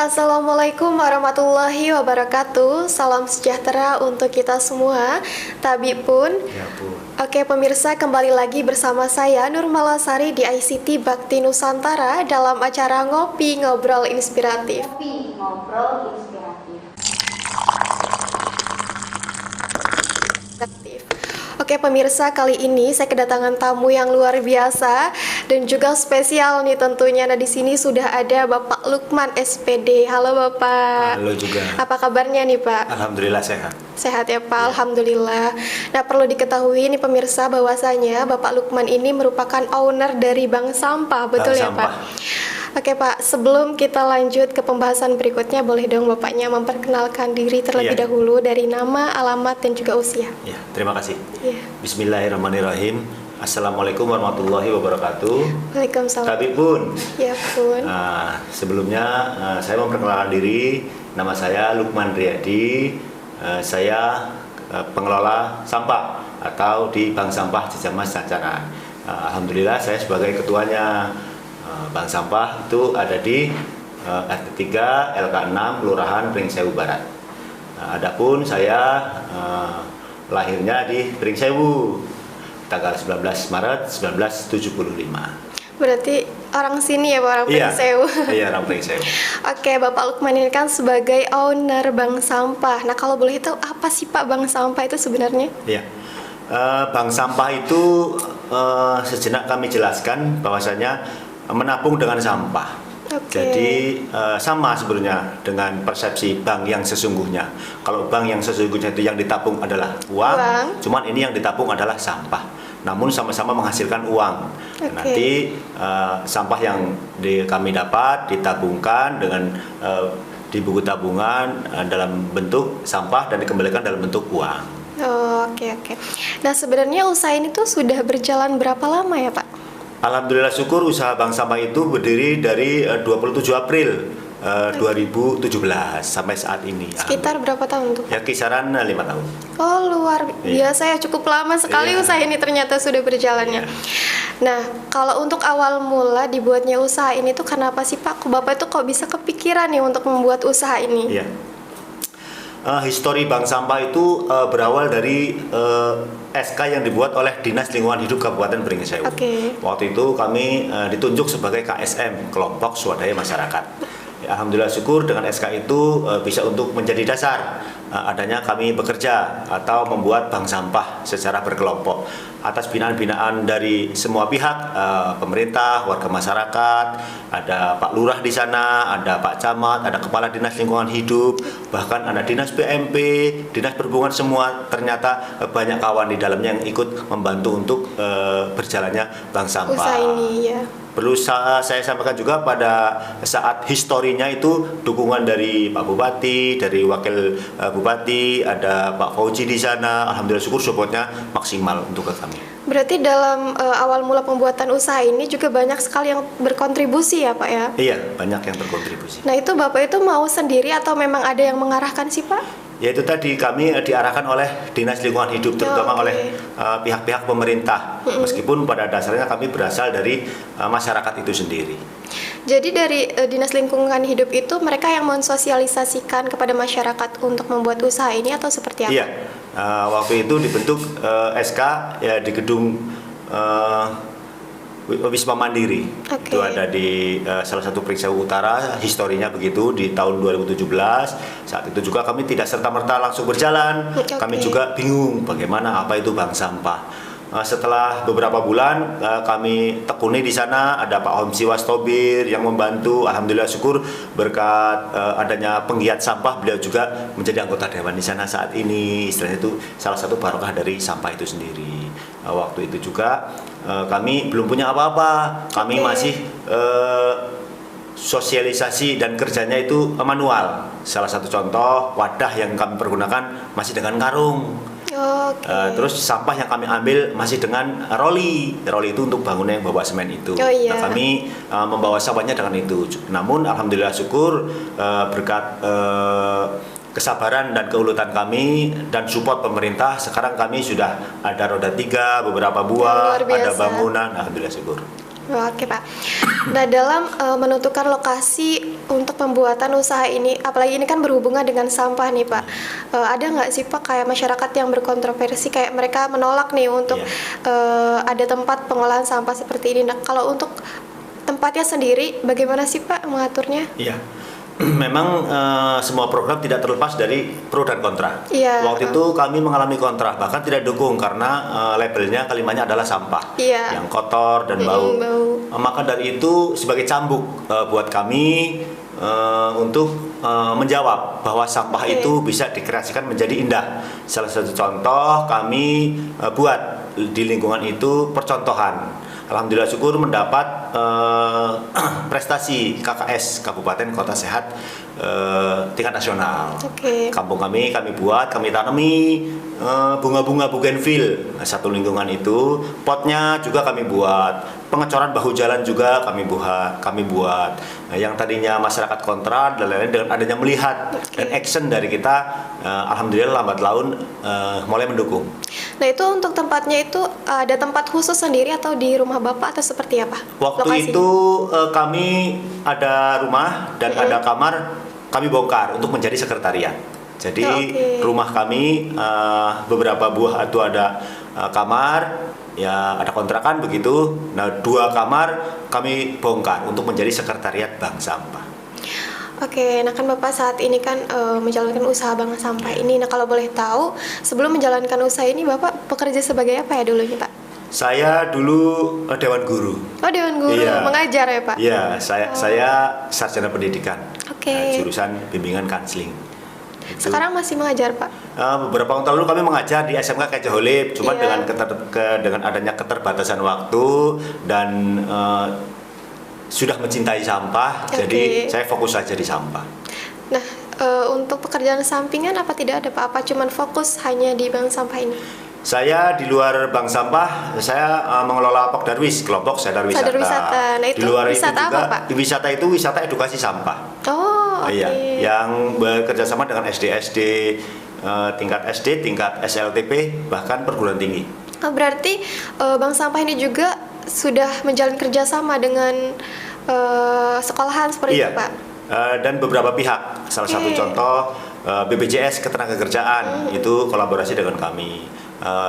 Assalamualaikum warahmatullahi wabarakatuh. Salam sejahtera untuk kita semua. Tabi pun. Ya, Bu. Oke pemirsa, kembali lagi bersama saya Nur Malasari di ICT Bakti Nusantara dalam acara Ngopi Ngobrol Inspiratif. Ngopi Ngobrol Inspiratif. Oke pemirsa, kali ini saya kedatangan tamu yang luar biasa dan juga spesial nih tentunya. Nah di sini sudah ada Bapak Lukman SPD. Halo Bapak. Halo juga. Apa kabarnya nih Pak? Alhamdulillah sehat. Sehat ya Pak, Alhamdulillah. Nah perlu diketahui nih pemirsa bahwasanya Bapak Lukman ini merupakan owner dari Bank Sampah, betul Bank ya Sampah. Pak? Oke Pak, sebelum kita lanjut ke pembahasan berikutnya, boleh dong Bapaknya memperkenalkan diri terlebih Iya. dahulu dari nama, alamat, dan juga usia. Ya, terima kasih. Iya. Bismillahirrahmanirrahim. Assalamualaikum warahmatullahi wabarakatuh. Waalaikumsalam. Tapi pun, Ya pun. sebelumnya saya memperkenalkan diri. Nama saya Lukman Riyadi. Saya pengelola sampah atau di Bank Sampah Cicamas Sancana. Alhamdulillah saya sebagai ketuanya. Bank Sampah itu ada di RT 3 LK 6 Kelurahan Pringsewu Barat. Adapun saya lahirnya di Pringsewu tanggal 19 Maret 1975. Berarti orang sini ya Pak, orang Pringsewu. Iya, orang Pringsewu. Oke, Bapak Lukman ini kan sebagai owner Bank Sampah. Nah kalau boleh tahu apa sih Pak Bank Sampah itu sebenarnya? Iya. Bank Sampah itu sejenak kami jelaskan bahwasanya menabung dengan sampah. Oke. Jadi sama sebenarnya dengan persepsi bank yang sesungguhnya. Kalau bank yang sesungguhnya itu yang ditabung adalah uang, cuman ini yang ditabung adalah sampah. Namun sama-sama menghasilkan uang. Oke. Nanti sampah yang kami dapat ditabungkan dengan di buku tabungan dalam bentuk sampah dan dikembalikan dalam bentuk uang. Oh, oke. Nah sebenarnya usaha ini tuh sudah berjalan berapa lama ya Pak? Alhamdulillah syukur usaha Bank Sampah itu berdiri dari 27 April 2017 sampai saat ini. Sekitar berapa tahun tuh? Ya kisaran 5 tahun. Oh luar biasa ya, cukup lama sekali Iya. usaha ini ternyata sudah berjalannya. Iya. Nah kalau untuk awal mula dibuatnya usaha ini tuh kenapa sih Pak? Bapak itu kok bisa kepikiran nih untuk membuat usaha ini? Iya. Histori Bank Sampah itu berawal dari SK yang dibuat oleh Dinas Lingkungan Hidup Kabupaten Pringsewu. Oke. Waktu itu kami ditunjuk sebagai KSM, Kelompok Swadaya Masyarakat. Ya, Alhamdulillah syukur dengan SK itu bisa untuk menjadi dasar adanya kami bekerja atau membuat bank sampah secara berkelompok atas binaan-binaan dari semua pihak, pemerintah, warga masyarakat, ada Pak Lurah di sana, ada Pak Camat, ada Kepala Dinas Lingkungan Hidup, bahkan ada Dinas PMP, Dinas Perhubungan, semua ternyata banyak kawan di dalamnya yang ikut membantu untuk berjalannya bank sampah. Usaha ini ya. Perlu saya sampaikan juga pada saat historinya itu dukungan dari Pak Bupati, dari Wakil Bupati, ada Pak Fauji di sana. Alhamdulillah syukur supportnya maksimal untuk ke kami. Berarti dalam awal mula pembuatan usaha ini juga banyak sekali yang berkontribusi ya Pak ya? Iya, banyak yang berkontribusi. Nah itu Bapak itu mau sendiri atau memang ada yang mengarahkan sih Pak? Ya itu tadi kami diarahkan oleh Dinas Lingkungan Hidup, terutama oleh pihak-pihak pemerintah. Meskipun pada dasarnya kami berasal dari masyarakat itu sendiri. Jadi dari Dinas Lingkungan Hidup itu mereka yang mensosialisasikan kepada masyarakat untuk membuat usaha ini atau seperti apa? Iya, waktu itu dibentuk SK ya di gedung Wisma Mandiri. Oke. Itu ada di salah satu Pringsewu Utara, historinya begitu di tahun 2017. Saat itu juga kami tidak serta-merta langsung berjalan. Oke. Kami juga bingung bagaimana apa itu bank sampah. Setelah beberapa bulan kami tekuni di sana, ada Pak Homsi Wastobir yang membantu. Alhamdulillah syukur berkat adanya penggiat sampah, beliau juga menjadi anggota dewan di sana saat ini. Istilahnya itu salah satu barokah dari sampah itu sendiri. Waktu itu juga kami belum punya apa-apa. Kami masih sosialisasi dan kerjanya itu manual. Salah satu contoh wadah yang kami pergunakan masih dengan karung. Oke. Terus sampah yang kami ambil masih dengan roli itu untuk bangunan yang bawa semen itu. Oh, iya. Nah, kami membawa sampahnya dengan itu. Namun alhamdulillah syukur berkat kesabaran dan keuletan kami dan support pemerintah, sekarang kami sudah ada roda 3, beberapa buah, Luar biasa. ada bangunan, alhamdulillah syukur. Oke Pak. Nah dalam menentukan lokasi untuk pembuatan usaha ini, apalagi ini kan berhubungan dengan sampah nih Pak, ada nggak sih Pak kayak masyarakat yang berkontroversi kayak mereka menolak nih untuk ada tempat pengolahan sampah seperti ini. Nah kalau untuk tempatnya sendiri bagaimana sih Pak mengaturnya? Iya. Memang semua program tidak terlepas dari pro dan kontra. Waktu itu kami mengalami kontra, bahkan tidak dukung karena labelnya kalimatnya adalah sampah yang kotor dan bau. Maka dari itu sebagai cambuk buat kami untuk menjawab bahwa sampah itu bisa dikreasikan menjadi indah. Salah satu contoh kami buat di lingkungan itu percontohan. Alhamdulillah syukur mendapat prestasi KKS Kabupaten Kota Sehat tingkat nasional. Kampung kami buat, kami tanami bunga-bunga bougainville satu lingkungan itu. Potnya juga kami buat, pengecoran bahu jalan juga kami buat. Nah, yang tadinya masyarakat kontra dan lain-lain dengan adanya melihat dan action dari kita, alhamdulillah lambat laun mulai mendukung. Nah itu untuk tempatnya itu ada tempat khusus sendiri atau di rumah Bapak atau seperti apa? Waktu itu kami ada rumah dan ada kamar kami bongkar untuk menjadi sekretariat. Jadi rumah kami beberapa buah itu ada kamar, ya ada kontrakan begitu. Nah 2 kamar kami bongkar untuk menjadi sekretariat bank sampah. Nah kan Bapak saat ini kan menjalankan usaha bank sampah ini. Nah kalau boleh tahu sebelum menjalankan usaha ini Bapak bekerja sebagai apa ya dulunya Pak? Saya dulu Dewan Guru. Dewan Guru, mengajar ya Pak? Iya, saya sarjana pendidikan, jurusan bimbingan kanseling. Sekarang masih mengajar Pak? Beberapa tahun lalu kami mengajar di SMK Kejaholip, cuma dengan adanya keterbatasan waktu dan sudah mencintai sampah, jadi saya fokus saja di sampah. Nah, untuk pekerjaan sampingan apa tidak ada Pak? Apa cuman fokus hanya di bank sampah ini? Saya di luar bank sampah, saya mengelola Pokdarwis, kelompok sadar wisata. Nah, itu di luar wisata itu juga, apa Pak? Wisata itu wisata edukasi sampah. Yang bekerja sama dengan SD, tingkat SD, tingkat SLTP, bahkan perguruan tinggi. Berarti bank sampah ini juga sudah menjalin kerjasama dengan sekolahan seperti itu Pak? Dan beberapa pihak. Salah satu contoh BPJS Ketenagakerjaan itu kolaborasi dengan kami.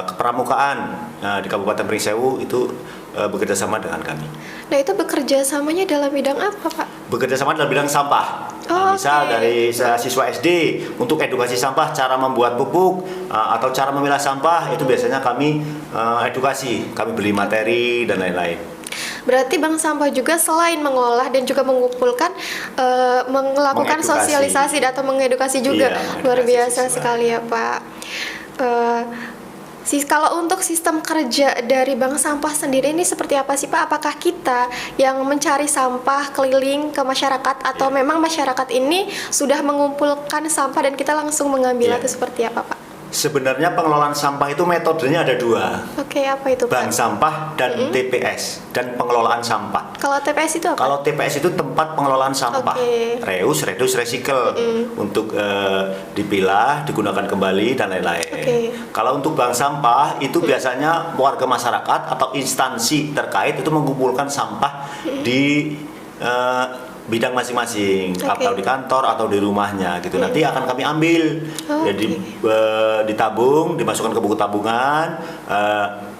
Kepramukaan di Kabupaten Pringsewu itu bekerja sama dengan kami. Nah itu bekerja samanya dalam bidang apa Pak? Bekerja sama dalam bidang sampah. Misal dari siswa SD untuk edukasi sampah, cara membuat pupuk atau cara memilah sampah itu biasanya kami edukasi, kami beli materi dan lain-lain. Berarti bank sampah juga selain mengolah dan juga mengumpulkan, melakukan sosialisasi atau mengedukasi juga. Luar biasa sekali ya Pak. Kalau untuk sistem kerja dari bank sampah sendiri ini seperti apa sih Pak? Apakah kita yang mencari sampah keliling ke masyarakat atau memang masyarakat ini sudah mengumpulkan sampah dan kita langsung mengambil atau seperti apa Pak? Sebenarnya pengelolaan sampah itu metodenya ada 2. Apa itu Pak? Bank sampah dan TPS dan pengelolaan sampah. Kalau TPS itu apa? Kalau TPS itu tempat pengelolaan sampah. Reuse, reduce, recycle untuk dipilah, digunakan kembali dan lain-lain. Kalau untuk bank sampah itu biasanya warga masyarakat atau instansi terkait itu mengumpulkan sampah di bidang masing-masing, atau di kantor atau di rumahnya gitu. Nanti akan kami ambil, jadi ditabung, dimasukkan ke buku tabungan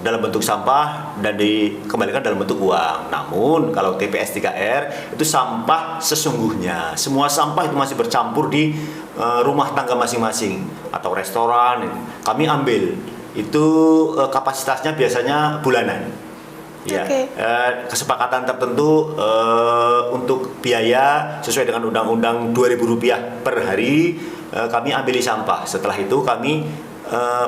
dalam bentuk sampah dan dikembalikan dalam bentuk uang. Namun kalau TPS 3R itu sampah sesungguhnya, semua sampah itu masih bercampur di rumah tangga masing-masing atau restoran. Kami ambil itu kapasitasnya biasanya bulanan. Kesepakatan tertentu untuk biaya sesuai dengan undang-undang Rp2.000 per hari kami ambil sampah. Setelah itu kami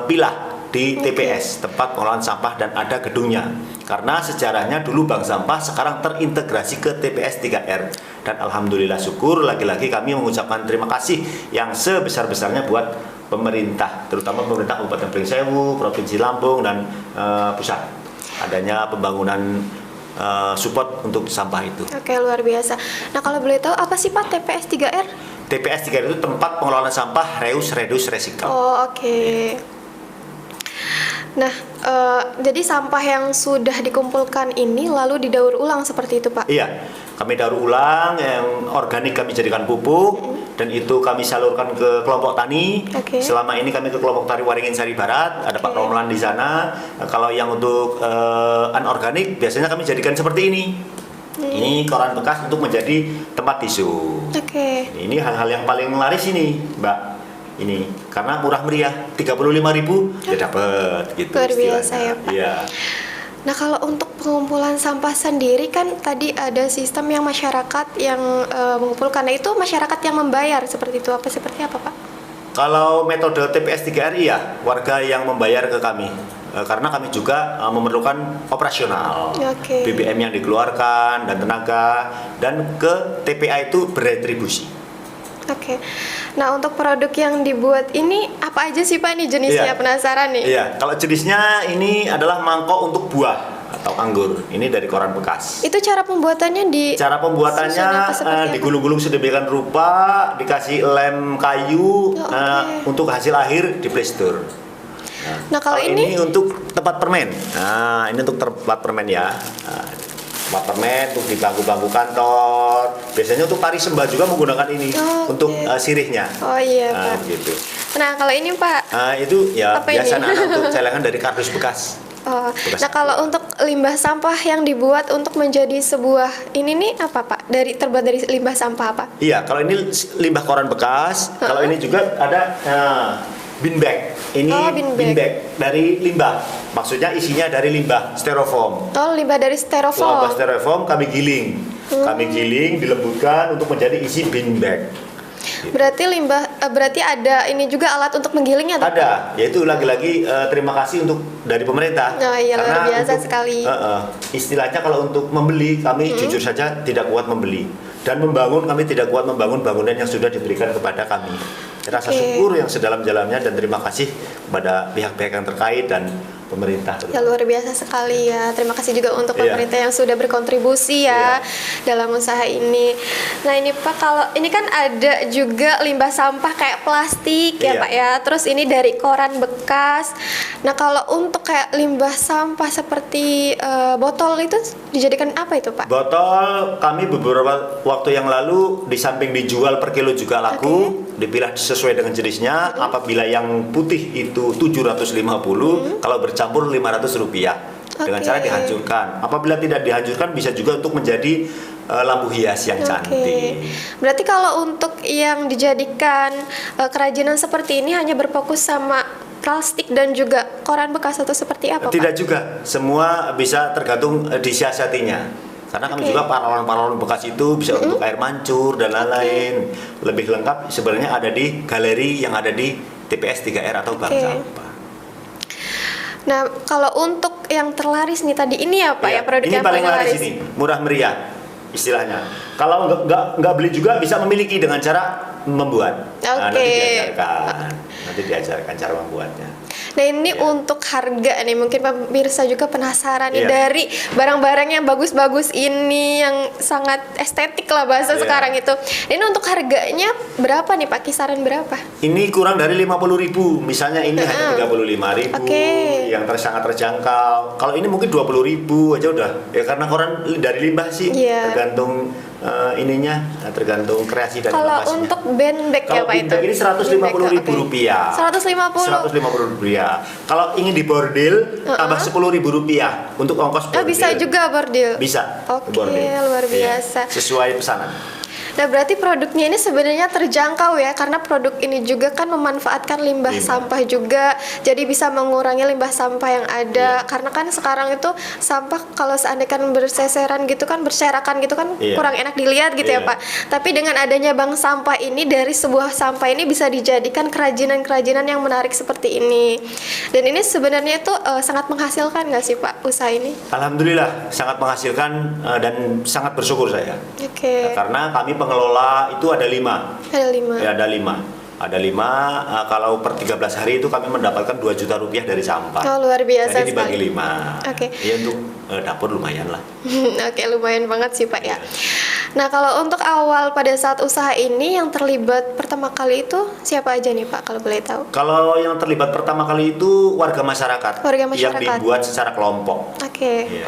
pilah di TPS, tempat pengolahan sampah, dan ada gedungnya. Karena sejarahnya dulu bank sampah sekarang terintegrasi ke TPS 3R. Dan alhamdulillah syukur lagi-lagi kami mengucapkan terima kasih yang sebesar-besarnya buat pemerintah, terutama pemerintah Kabupaten Pringsewu, Provinsi Lampung, dan pusat. Adanya pembangunan support untuk sampah itu. Luar biasa. Nah kalau boleh tahu apa sih Pak TPS 3R? TPS 3R itu tempat pengelolaan sampah reuse, reduce, recycle. Nah jadi sampah yang sudah dikumpulkan ini lalu didaur ulang seperti itu Pak? Iya. Kami daur ulang, yang organik kami jadikan pupuk, dan itu kami salurkan ke kelompok tani. Oke. Selama ini kami ke kelompok tani Waringin Sari Barat, ada Pak Oke. Romlan di sana. Kalau yang untuk anorganik, biasanya kami jadikan seperti ini. Ini koran bekas untuk menjadi tempat tisu. Oke. Ini hal-hal yang paling laris ini, Mbak. Ini karena murah meriah, 35.000 ya dapat gitu. Luar biasa istilahnya. ya, Pak. Iya. Nah, kalau untuk pengumpulan sampah sendiri kan tadi ada sistem yang masyarakat yang mengumpulkan. Nah, itu masyarakat yang membayar seperti itu apa seperti apa, Pak? Kalau metode TPS 3RI ya, warga yang membayar ke kami. Karena kami juga memerlukan operasional. Oke. BBM yang dikeluarkan dan tenaga, dan ke TPA itu beretribusi. Oke. Nah, untuk produk yang dibuat ini apa aja sih, Pak? Ini jenisnya, Iya. penasaran nih. Iya, kalau jenisnya ini adalah mangkok untuk buah atau anggur. Ini dari koran bekas. Itu cara pembuatannya Cara pembuatannya susun apa, seperti apa? digulung-gulung sedemikian rupa, dikasih lem kayu, oke. untuk hasil akhir di plaster. Nah, kalau ini untuk tempat permen. Nah, ini untuk tempat permen ya. Nah, tempat permen untuk di bangku-bangku kantor. Biasanya untuk tari sembah juga menggunakan ini Oke. untuk sirihnya. Oh iya, Nah, Pak. gitu. Nah, kalau ini, Pak. Itu ya Apa biasa ini? anak-anak untuk celengan dari kardus bekas. Oh. Bekas Nah, kalau untuk limbah sampah yang dibuat untuk menjadi sebuah ini nih apa, Pak? Terbuat dari limbah sampah apa? Iya, kalau ini limbah koran bekas, kalau ini juga ada bin bag. Ini Oh, bin bin bag. bag dari limbah. Maksudnya isinya dari limbah styrofoam. Oh, limbah dari Limbah styrofoam. styrofoam kami giling. Kami giling, dilembutkan untuk menjadi isi bin bag. Berarti berarti ada ini juga alat untuk menggilingnya, tuh? Ada, yaitu lagi-lagi terima kasih untuk dari pemerintah. Oh iya, luar Karena biasa untuk, sekali. Istilahnya kalau untuk membeli, kami jujur saja tidak kuat membeli. Dan membangun, kami tidak kuat membangun bangunan yang sudah diberikan kepada kami. Rasa Oke. syukur yang sedalam-dalamnya dan terima kasih kepada pihak-pihak yang terkait dan pemerintah. Ya, luar biasa sekali ya. Terima kasih juga untuk Iya. pemerintah yang sudah berkontribusi ya dalam usaha ini. Nah, ini Pak, kalau ini kan ada juga limbah sampah kayak plastik ya, Iya. Pak ya. Terus ini dari koran bekas. Nah, kalau untuk kayak limbah sampah seperti botol itu dijadikan apa itu, Pak? Botol kami beberapa waktu yang lalu di samping dijual per kilo juga laku, dipilah sesuai dengan jenisnya. Apabila yang putih itu 750, kalau bercampur 500 rupiah. Dengan Oke. cara dihancurkan. Apabila tidak dihancurkan bisa juga untuk menjadi lampu hias yang cantik. Berarti kalau untuk yang dijadikan kerajinan seperti ini hanya berfokus sama plastik dan juga koran bekas atau seperti apa, Tidak Pak? juga, semua bisa tergantung disiasatinya. Karena kami Oke. juga paralon-paralon bekas itu bisa untuk air mancur dan lain-lain. Lebih lengkap sebenarnya ada di galeri yang ada di TPS 3R atau Bank Oke. Sampah. Nah, kalau untuk yang terlaris nih tadi ini apa ya Iya, produk ini yang paling laris ini, murah meriah istilahnya. Kalau nggak beli juga bisa memiliki dengan cara membuat. Nah, nanti diajarkan cara membuatnya. Nah, ini Iya. untuk harga nih, mungkin pemirsa juga penasaran nih Iya. dari barang-barang yang bagus-bagus ini yang sangat estetik lah bahasa Iya. sekarang itu. Ini untuk harganya berapa nih, Pak? Kisaran berapa? Ini kurang dari 50.000, misalnya ini hanya 35.000, Oke. yang sangat terjangkau. Kalau ini mungkin 20.000 aja udah, ya karena koran dari limbah sih, Iya. tergantung ininya, tergantung kreasi dan Kalau inovasinya. untuk band bag ya, Kalau Pak, bin itu? bag ini 150.000 Oke. rupiah. 150. Rupiah. Kalau ingin di bordil, tambah 10.000 rupiah untuk ongkos bordil. Bisa juga bordil. Bisa. Oke, bordil. luar Iya, biasa. sesuai pesanan. Nah, berarti produknya ini sebenarnya terjangkau ya, karena produk ini juga kan memanfaatkan limbah sampah juga, jadi bisa mengurangi limbah sampah yang ada. Iya. Karena kan sekarang itu sampah kalau seandainya berserakan gitu kan, Iya. kurang enak dilihat gitu ya, Iya. Pak. Tapi dengan adanya bank sampah ini, dari sebuah sampah ini bisa dijadikan kerajinan-kerajinan yang menarik seperti ini. Dan ini sebenarnya itu sangat menghasilkan nggak sih, Pak, usaha ini? Alhamdulillah sangat menghasilkan dan sangat bersyukur saya. Oke. Karena kami pengelola itu ada 5. Ada 5. Ya, ada 5. Ada 5, kalau per 13 hari itu kami mendapatkan 2 juta rupiah dari sampah. Oh, luar biasa Jadi dibagi sekali. 5. Oke. Ya untuk dapur lumayan lah. Oke, lumayan banget sih, Pak ya. Nah, kalau untuk awal pada saat usaha ini yang terlibat pertama kali itu siapa aja nih, Pak, kalau boleh tahu? Kalau yang terlibat pertama kali itu warga masyarakat, Warga yang masyarakat. dibuat secara kelompok. Oke. Iya.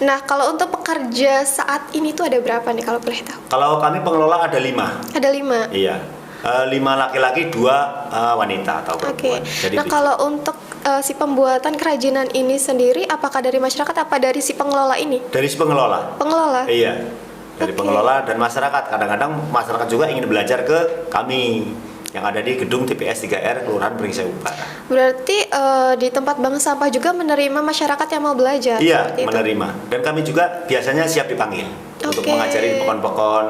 Nah, kalau untuk pekerja saat ini tuh ada berapa nih kalau boleh tahu? Kalau kami pengelola ada 5. Ada 5. Iya. 5 laki-laki, 2 wanita atau Oke. perempuan. Jadi Nah, kalau untuk si pembuatan kerajinan ini sendiri, apakah dari masyarakat apa dari si pengelola ini? dari si pengelola. Pengelola. Iya. Dari Oke. pengelola dan masyarakat. Kadang-kadang masyarakat juga ingin belajar ke kami yang ada di gedung TPS 3R Kelurahan Pringsewu Barat. Berarti di tempat bank sampah juga menerima masyarakat yang mau belajar. Iya, seperti itu? menerima. Dan kami juga biasanya siap dipanggil untuk Oke. mengajari pokon-pokon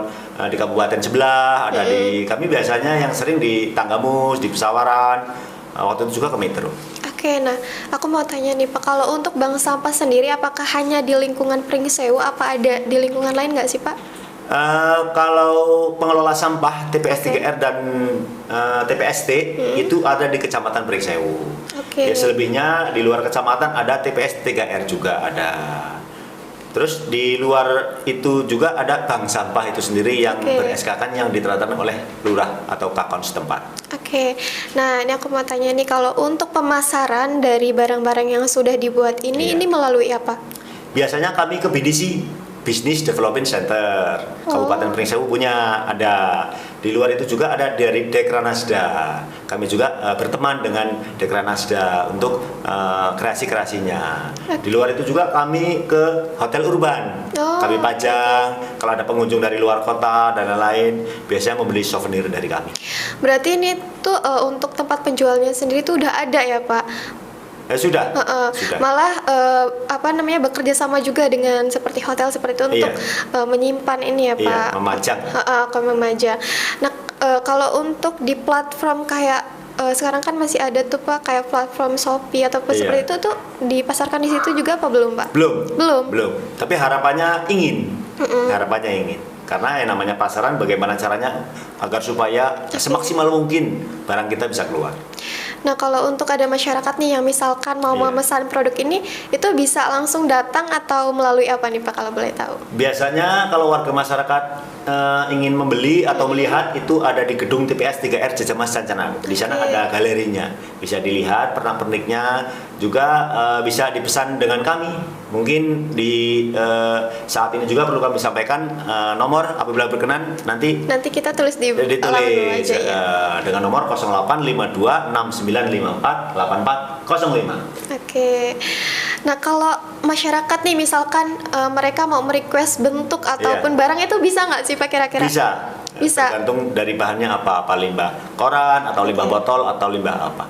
di kabupaten sebelah. Ada di kami biasanya yang sering di Tanggamus, di Pesawaran. Waktu itu juga ke Metro. Oke, nah aku mau tanya nih Pak, kalau untuk bank sampah sendiri apakah hanya di lingkungan Pringsewu, apa ada di lingkungan lain nggak sih Pak? Kalau pengelola sampah TPS Oke. 3R dan TPST itu ada di Kecamatan Pringsewu. Oke. Ya, selebihnya di luar kecamatan ada TPS 3R juga ada. Terus di luar itu juga ada bank sampah itu sendiri yang Oke. ber-SK-kan yang diterapkan oleh lurah atau kakon setempat. Oke, nah ini aku mau tanya nih, kalau untuk pemasaran dari barang-barang yang sudah dibuat ini, Iya. ini melalui apa? Biasanya kami ke BDC, Business Development Center, Kabupaten Pringsewu punya ada. Di luar itu juga ada dari Dekranasda. Kami juga berteman dengan Dekranasda untuk kreasi-kreasinya. Di luar itu juga kami ke hotel urban. Oh, Kami pajang. Kalau ada pengunjung dari luar kota dan lain-lain, biasanya membeli souvenir dari kami. Berarti ini tuh untuk tempat penjualnya sendiri tuh udah ada ya Pak? Sudah. Sudah. Malah apa namanya, bekerja sama juga dengan seperti hotel seperti itu untuk menyimpan ini ya Iya, Pak. memajang. Memajang. Nah, kalau untuk di platform kayak sekarang kan masih ada tuh Pak kayak platform Shopee ataupun Iya. seperti itu tuh dipasarkan di situ juga apa belum Pak? Belum. Belum. Belum. Tapi harapannya ingin. Harapannya ingin. Karena yang namanya pasaran bagaimana caranya agar supaya semaksimal mungkin barang kita bisa keluar. Nah, kalau untuk ada masyarakat nih yang misalkan mau Iya. memesan produk ini, itu bisa langsung datang atau melalui apa nih Pak kalau boleh tahu? Biasanya kalau warga masyarakat ingin membeli atau melihat itu ada di gedung TPS 3R Jejamas Cancanan. Di sana Oke. ada galerinya. Bisa dilihat pernak-perniknya, juga bisa dipesan dengan kami. Mungkin di saat ini juga perlu kami sampaikan nomor apabila berkenan nanti Nanti kita tulis di langsung ditulis aja ya. dengan nomor 085269548405. Oke. Nah, kalau masyarakat nih misalkan mereka mau merequest bentuk ataupun barang itu bisa nggak sih Pak kira-kira? Bisa. Bisa. Tergantung dari bahannya apa limbah koran atau limbah botol atau limbah apa.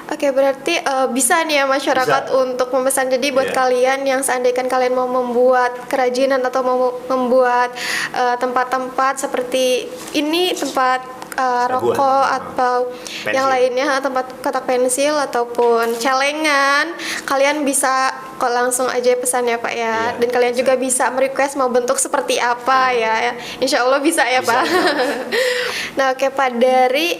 Oke, berarti bisa nih ya masyarakat Bisa. untuk memesan. Jadi buat Iya. kalian yang seandainya kalian mau membuat kerajinan atau mau membuat tempat-tempat seperti ini, tempat rokok atau Pensil. yang lainnya, tempat kotak pensil ataupun celengan, kalian bisa kok langsung aja pesan ya Pak ya. Iya, Dan kalian bisa. juga bisa merequest mau bentuk seperti apa ya. Insya Allah bisa ya Bisa, Pak. ya. Nah, oke Pak, dari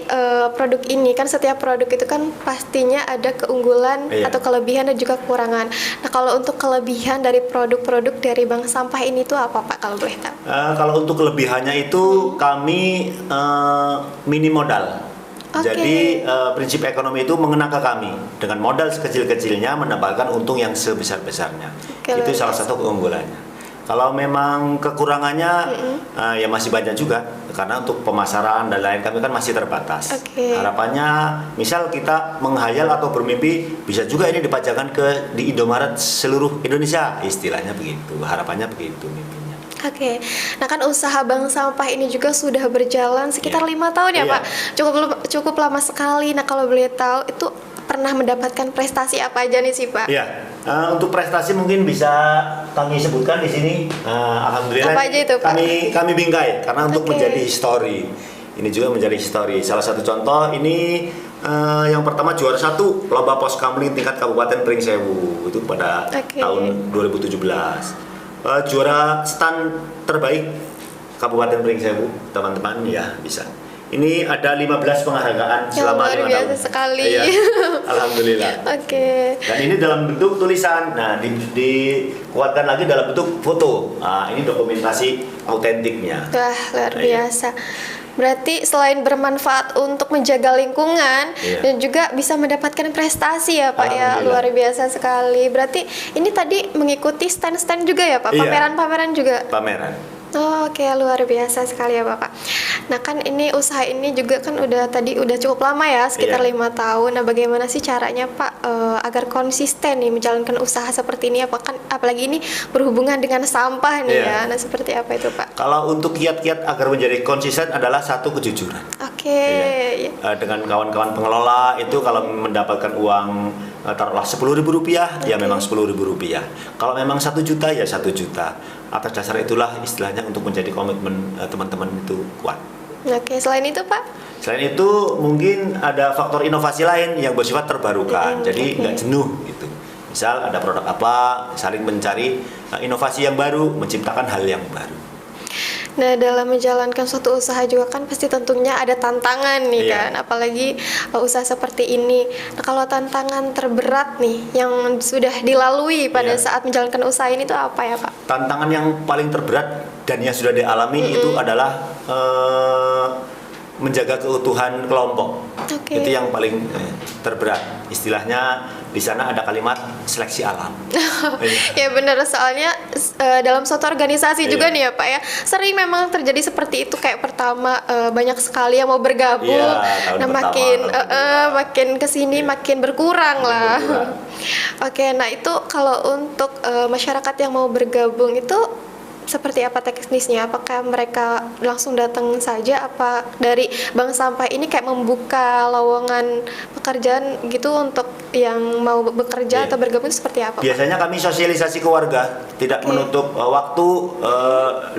produk ini kan setiap produk itu kan pastinya ada keunggulan Iya. atau kelebihan dan juga kekurangan. Nah, kalau untuk kelebihan dari produk-produk dari bank sampah ini tuh apa Pak kalau boleh tahu? Kalau untuk kelebihannya itu kami minim modal. Oke. Jadi prinsip ekonomi itu mengena ke kami. Dengan modal sekecil-kecilnya mendapatkan untung yang sebesar-besarnya. Oke, Itu luar salah biasa. satu keunggulannya. Kalau memang kekurangannya ya masih banyak juga karena untuk pemasaran dan lain kami kan masih terbatas. Oke. Harapannya misal kita menghayal atau bermimpi bisa juga ini dipajangkan di Indomaret seluruh Indonesia, istilahnya begitu. Harapannya begitu mimpinya. Oke, nah kan usaha bank sampah ini juga sudah berjalan sekitar Iya. 5 tahun ya Iya. Pak, cukup lama sekali. Nah kalau boleh tahu itu pernah mendapatkan prestasi apa aja nih sih Pak? Ya, untuk prestasi mungkin bisa kami sebutkan di sini. Alhamdulillah Apa aja itu, Pak? kami bingkai karena untuk Oke. menjadi histori. Ini juga menjadi histori. Salah satu contoh ini yang pertama juara 1 lomba pos kamling tingkat Kabupaten Pringsewu itu pada Oke. tahun 2017. Juara stand terbaik Kabupaten Pringsewu, teman-teman ya bisa. Ini ada 15 penghargaan Yang selama luar 5 biasa tahun. sekali. Iya, alhamdulillah. Oke. Dan ini dalam bentuk tulisan. Nah, dikuatkan lagi dalam bentuk foto. Nah, ini dokumentasi autentiknya. Wah, luar Iya. biasa. Berarti selain bermanfaat untuk menjaga lingkungan dan juga bisa mendapatkan prestasi ya Pak ya, luar biasa sekali. Berarti ini tadi mengikuti stand-stand juga ya Pak, pameran-pameran juga. Pameran. Oh, oke, luar biasa sekali ya Bapak. Nah kan ini usaha ini juga kan udah cukup lama ya, sekitar 5 tahun. Nah bagaimana sih caranya Pak agar konsisten nih menjalankan usaha seperti ini? Apalagi ini berhubungan dengan sampah nih ya. Nah seperti apa itu Pak? Kalau untuk kiat-kiat agar menjadi konsisten adalah satu, kejujuran. Oke. Dengan kawan-kawan pengelola itu kalau mendapatkan uang taruhlah Rp10.000 ya memang Rp10.000. Kalau memang 1 juta ya 1 juta. Atas dasar itulah istilahnya untuk menjadi komitmen teman-teman itu kuat. Oke, selain itu Pak? Selain itu mungkin ada faktor inovasi lain yang bersifat terbarukan, jadi nggak jenuh gitu. Misal ada produk apa, saling mencari inovasi yang baru, menciptakan hal yang baru. Nah dalam menjalankan suatu usaha juga kan pasti tentunya ada tantangan nih kan, apalagi usaha seperti ini. Nah kalau tantangan terberat nih yang sudah dilalui pada saat menjalankan usaha ini itu apa ya Pak? Tantangan yang paling terberat dan yang sudah dialami itu adalah menjaga keutuhan kelompok. Itu yang paling terberat. Istilahnya di sana ada kalimat seleksi alam. Ya benar, soalnya dalam suatu organisasi juga nih ya Pak ya, sering memang terjadi seperti itu. Kayak pertama banyak sekali yang mau bergabung, nah makin kesini makin berkurang lah. Oke, nah itu kalau untuk masyarakat yang mau bergabung itu seperti apa teknisnya? Apakah mereka langsung datang saja? Apa dari bank sampah ini kayak membuka lowongan pekerjaan gitu untuk yang mau bekerja atau bergabung seperti apa? Biasanya kami sosialisasi ke warga, tidak menutup waktu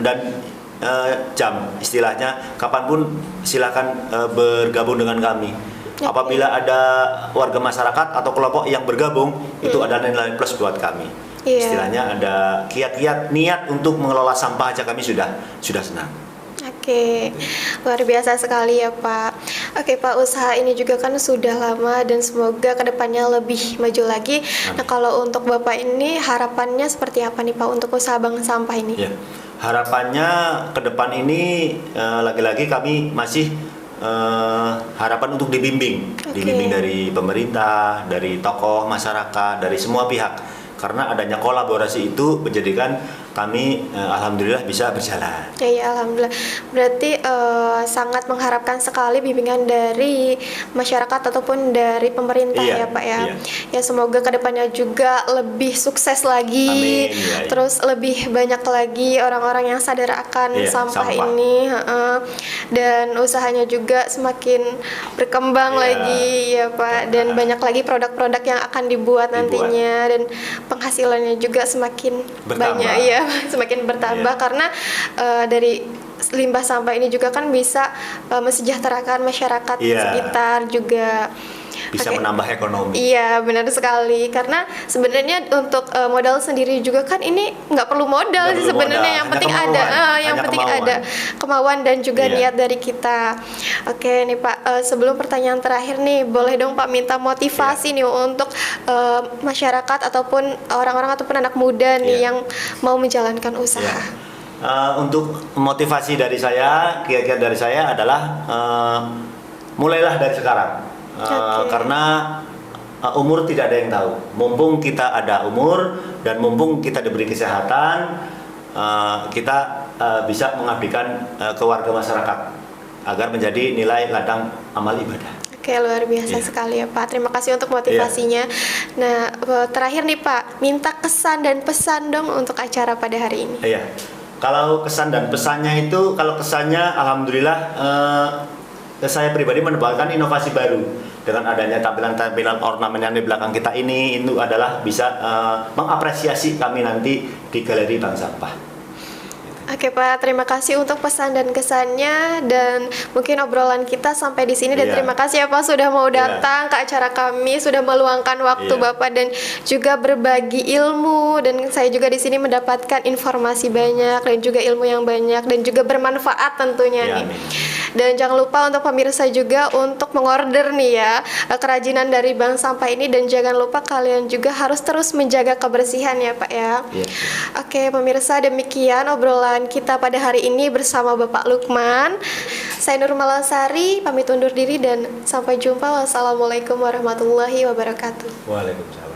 dan jam, istilahnya kapanpun silakan bergabung dengan kami. Apabila ada warga masyarakat atau kelompok yang bergabung, itu ada nilai plus buat kami. Istilahnya ada kiat-kiat niat untuk mengelola sampah aja kami sudah senang. Oke, luar biasa sekali ya Pak. Oke Pak, usaha ini juga kan sudah lama dan semoga kedepannya lebih maju lagi. Nah kalau untuk Bapak ini harapannya seperti apa nih Pak untuk usaha bank sampah ini? Ya, harapannya ke depan ini lagi-lagi kami masih harapan untuk dibimbing dari pemerintah, dari tokoh masyarakat, dari semua pihak. Karena adanya kolaborasi itu menjadikan kami alhamdulillah bisa berjalan. Ya, alhamdulillah. Berarti sangat mengharapkan sekali bimbingan dari masyarakat ataupun dari pemerintah ya Pak ya. Ya semoga kedepannya juga lebih sukses lagi. Amin, terus lebih banyak lagi orang-orang yang sadar akan sampah ini, dan usahanya juga semakin berkembang lagi ya Pak. Dan banyak lagi produk-produk yang akan dibuat nantinya dan penghasilannya juga semakin banyak ya, semakin bertambah karena dari limbah sampah ini juga kan bisa mensejahterakan masyarakat sekitar juga. Bisa menambah ekonomi. Iya benar sekali, karena sebenarnya untuk modal sendiri juga kan ini nggak perlu modal sih sebenarnya, yang penting ada kemauan dan juga niat dari kita. Oke nih Pak, sebelum pertanyaan terakhir nih, boleh dong Pak minta motivasi nih untuk masyarakat ataupun orang-orang ataupun anak muda nih yang mau menjalankan usaha. Untuk motivasi dari saya, kiat-kiat dari saya adalah mulailah dari sekarang. Karena umur tidak ada yang tahu. Mumpung kita ada umur dan mumpung kita diberi kesehatan, kita bisa mengabdikan ke warga masyarakat agar menjadi nilai ladang amal ibadah. Oke, luar biasa sekali ya Pak. Terima kasih untuk motivasinya. Nah, terakhir nih Pak, minta kesan dan pesan dong untuk acara pada hari ini. Iya. Kalau kesan dan pesannya itu, kalau kesannya alhamdulillah saya pribadi mendapatkan inovasi baru dengan adanya tampilan-tampilan ornamen yang di belakang kita ini, itu adalah bisa mengapresiasi kami nanti di Galeri Bank Sampah. Oke Pak, terima kasih untuk pesan dan kesannya, dan mungkin obrolan kita sampai di sini. Dan terima kasih ya Pak sudah mau datang ke acara kami, sudah meluangkan waktu Bapak dan juga berbagi ilmu, dan saya juga di sini mendapatkan informasi banyak dan juga ilmu yang banyak dan juga bermanfaat tentunya nih. Dan jangan lupa untuk pemirsa juga untuk mengorder nih ya kerajinan dari bank sampah ini, dan jangan lupa kalian juga harus terus menjaga kebersihan ya Pak ya. Iya. Oke pemirsa, demikian obrolan kita pada hari ini bersama Bapak Lukman. Saya Nur Malasari pamit undur diri dan sampai jumpa. Wassalamualaikum warahmatullahi wabarakatuh. Waalaikumsalam.